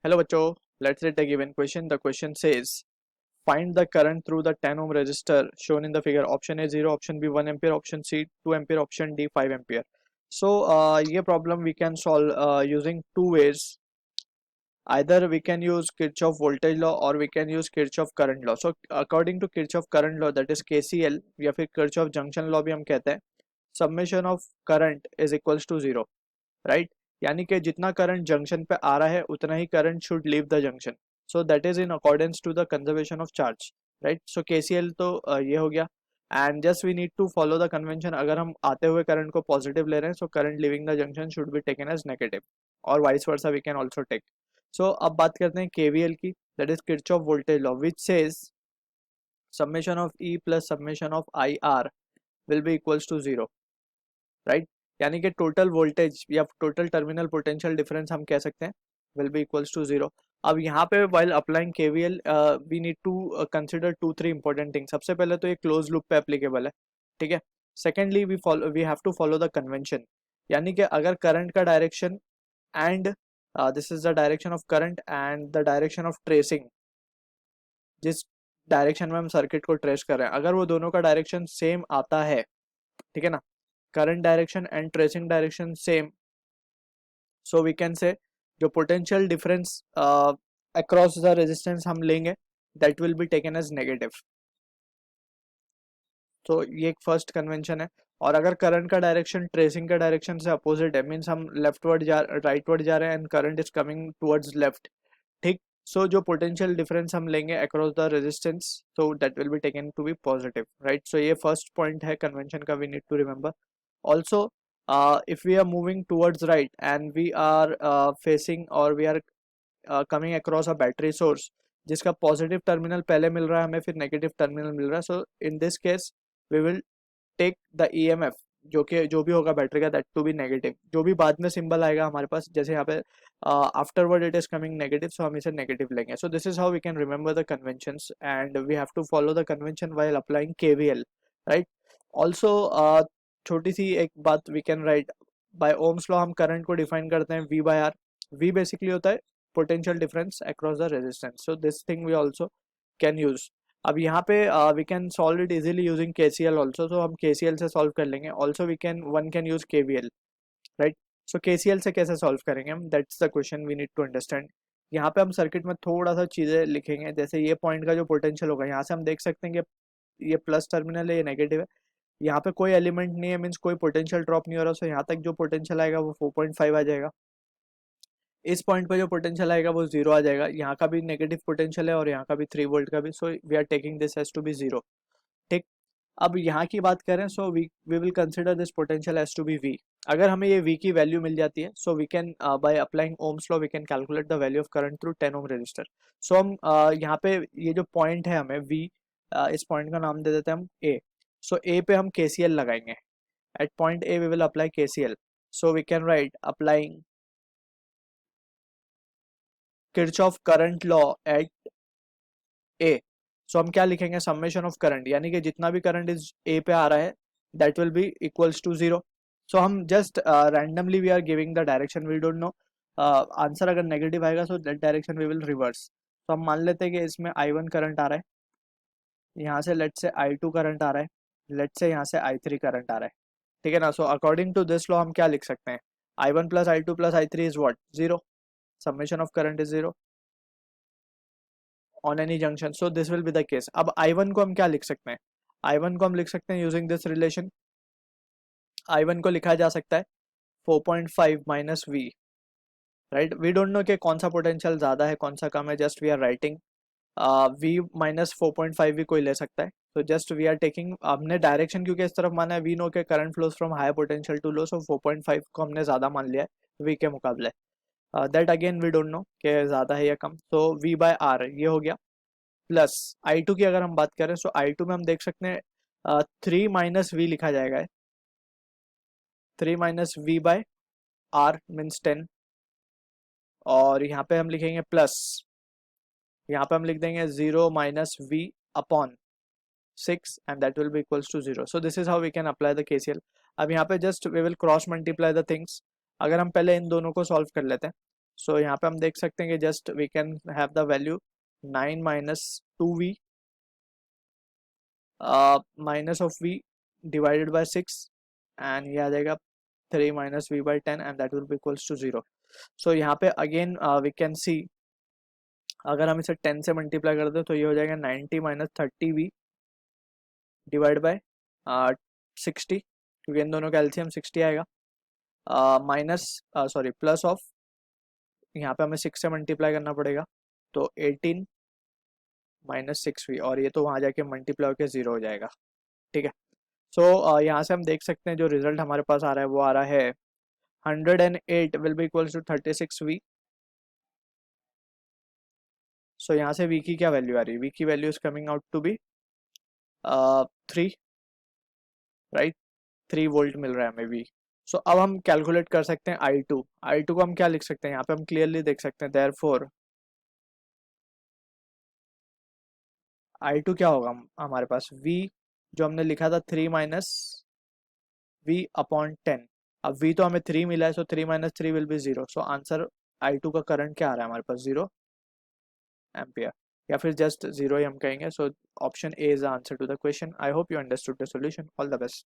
Hello bachcho, let's read the given question. The question says find the current through the 10 ohm resistor shown in the figure. Option A 0, option B 1 ampere, option C 2 ampere, option D 5 ampere. So ये problem we can solve using two ways. Either we can use Kirchhoff voltage law or we can use Kirchhoff current law. So according to Kirchhoff current law, that is KCL या फिर Kirchhoff junction law भी हम कहते हैं, summation of current is equals to 0, right? यानी कि जितना current junction पे आ रहा है उतना ही current should leave the junction. So that is in accordance to the conservation of charge, right? So KCL तो ये हो गया. And just we need to follow the convention. अगर हम आते हुए करंट को पॉजिटिव ले रहे हैं so current leaving the junction should be taken as negative, और vice versa we can also take. So अब बात करते हैं केवीएल की, that is Kirchhoff voltage law which says summation of E plus summation of IR will be equals to 0, right? यानी कि total voltage या total terminal potential difference हम कह सकते हैं विल बी इक्वल्स टू 0. अब यहाँ पे while applying KVL we need to consider 2-3 important thing. सबसे पहले तो ये क्लोज लूप पे एप्लीकेबल है, ठीक है. Secondly we have to follow the convention, यानी कि अगर करंट का direction and this is the direction of current and the direction of tracing, जिस डायरेक्शन में हम सर्किट को ट्रेस कर रहे हैं, अगर वो दोनों का डायरेक्शन सेम आता है, ठीक है ना, current direction and tracing direction same, so we can say जो potential difference across the resistance हम लेंगे that will be taken as negative. तो ये एक फर्स्ट कन्वेंशन है. और अगर करंट का डायरेक्शन ट्रेसिंग का डायरेक्शन से अपोजिट है, मीन्स हम लेफ्टवर्ड जा राइटवर्ड जा रहे हैं and current is coming towards left, ठीक. सो जो पोटेंशियल डिफरेंस हम लेंगे across the resistance, so that will be taken to be positive, right? So ये फर्स्ट पॉइंट है कन्वेंशन का, we need to remember. Also if we are moving towards right and we are facing or we are coming across a battery source जिसका positive terminal पहले मिल रहा है हमें, फिर negative terminal मिल रहा है, so in this case we will take the EMF जो भी होगा बैटरी का दैट टू बी नेगेटिव. जो भी बाद में सिंबल आएगा हमारे पास, जैसे यहाँ पे afterward it is coming negative, so हम इसे नेगेटिव लेंगे. So this is how we can remember the conventions and we have to follow the convention while applying KVL, right? Also छोटी सी एक बात we can write, by Ohm's law हम current को define करते हैं V by R. V basically होता है potential difference across the resistance, so this thing we also can use. अब यहाँ पे we can solve it easily using KCL also, तो हम KCL से सॉल्व कर लेंगे. Also one can use KVL, right? So KCL से कैसे सॉल्व करेंगे हम, that's the question we need to understand. यहाँ पे हम सर्किट में थोड़ा सा चीज़ें लिखेंगे, जैसे ये पॉइंट का जो पोटेंशियल होगा, यहाँ से हम देख सकते हैं कि ये प्लस टर्मिनल है, ये नेगेटिव है. यहाँ पे कोई एलिमेंट नहीं है, मीन्स कोई पोटेंशियल ड्रॉप नहीं हो रहा, सो यहाँ तक जो पोटेंशियल आएगा वो 4.5 आ जाएगा. इस पॉइंट पे जो पोटेंशियल आएगा वो 0 आ जाएगा. यहाँ का भी नेगेटिव पोटेंशियल है और यहाँ का भी 3 वोल्ट का भी, so we are taking this as to be 0, ठीक. अब यहाँ की बात करें, so we will consider this potential as to be V. अगर हमें ये V की वैल्यू मिल जाती है, so we can by applying Ohm's law we can calculate the value of current through 10 ohm resistor. So हम यहाँ पे ये जो पॉइंट है हमें V, इस पॉइंट का नाम दे देते हैं हम A. सो A पे हम KCL लगाएंगे. At point A we will apply KCL, so we can write applying Kirchhoff current law at A. So हम क्या लिखेंगे, समेशन ऑफ करंट, यानी कि जितना भी करंट इस A पे आ रहा है that will be equals to 0. So हम just randomly we are giving the direction, we don't know answer. अगर नेगेटिव आएगा so that direction we will reverse. तो हम मान लेते हैं कि इसमें I1 करंट आ रहा है, यहाँ से लेट से I2 करंट आ रहा है, लेट से यहाँ से I3 करंट आ रहा है, ठीक है ना. So according to this law हम क्या लिख सकते हैं, I1 plus I2 plus I3 is what, 0. Summation of current is 0 on any junction, so this will be the case. अब I1 को हम क्या लिख सकते हैं, I1 को हम लिख सकते हैं यूजिंग दिस रिलेशन. I1 को लिखा जा सकता है 4.5 minus V, right? We don't know कि कौन सा पोटेंशियल ज़्यादा है कौन सा कम है, just we are writing V minus 4.5 भी कोई ले सकता है. तो जस्ट वी आर टेकिंग, हमने डायरेक्शन क्योंकि इस तरफ माना है, वी नो के current flows from high potential to low, so 4.5 को हमने ज़्यादा मान लिया है V के मुकाबले. That again we don't know कि ज़्यादा है या कम, तो V बाय R ये हो गया. प्लस I2 की अगर हम बात करें, सो I2 में हम देख सकते हैं 3 माइनस V लिखा जाएगा, 3 minus V by R means 10. और यहाँ पे हम लिखेंगे प्लस, यहाँ पे हम लिख देंगे 0 minus V upon 6 and that will be equals to 0. So this is how we can apply the KCL. अब यहाँ पे just we will cross multiply the things. अगर हम पहले इन दोनों को सॉल्व कर लेते हैं, सो यहाँ पे हम देख सकते हैं कि just we can have the value 9 minus 2v minus of v divided by 6 and ये आ जाएगा 3 minus v by 10 and that will be equals to 0. So यहाँ पे अगेन वी कैन सी, अगर हम इसे 10 से मल्टीप्लाई कर दें तो ये हो जाएगा 90 माइनस 30v डिवाइड बाय 60, क्योंकि इन दोनों का एलसीएम 60 आएगा, माइनस सॉरी प्लस ऑफ, यहाँ पे हमें 6 से मल्टीप्लाई करना पड़ेगा तो 18 माइनस 6v, और ये तो वहाँ जाके मल्टीप्लाई होकर 0 हो जाएगा. ठीक है. सो यहाँ से हम देख सकते हैं जो रिजल्ट हमारे पास आ रहा है वो आ रहा है 108 will be equals to 36v. So यहाँ से v की क्या वैल्यू आ रही है, v की value is coming out to be 3, right. 3 volt मिल रहा है हमें v. सो अब हम कैलकुलेट कर सकते हैं I2. I2 को हम क्या लिख सकते हैं, यहाँ पे हम क्लियरली देख सकते हैं देयरफॉर I2 क्या होगा हमारे पास, v जो हमने लिखा था 3 माइनस v अपॉन 10. अब v तो हमें 3 मिला है, सो 3 minus 3 will be 0. So answer I2 का करंट क्या आ रहा है हमारे पास, 0 एम्पियर, या फिर जस्ट 0 ही हम कहेंगे. So option A is the answer to the question. I hope you understood the solution. All the best.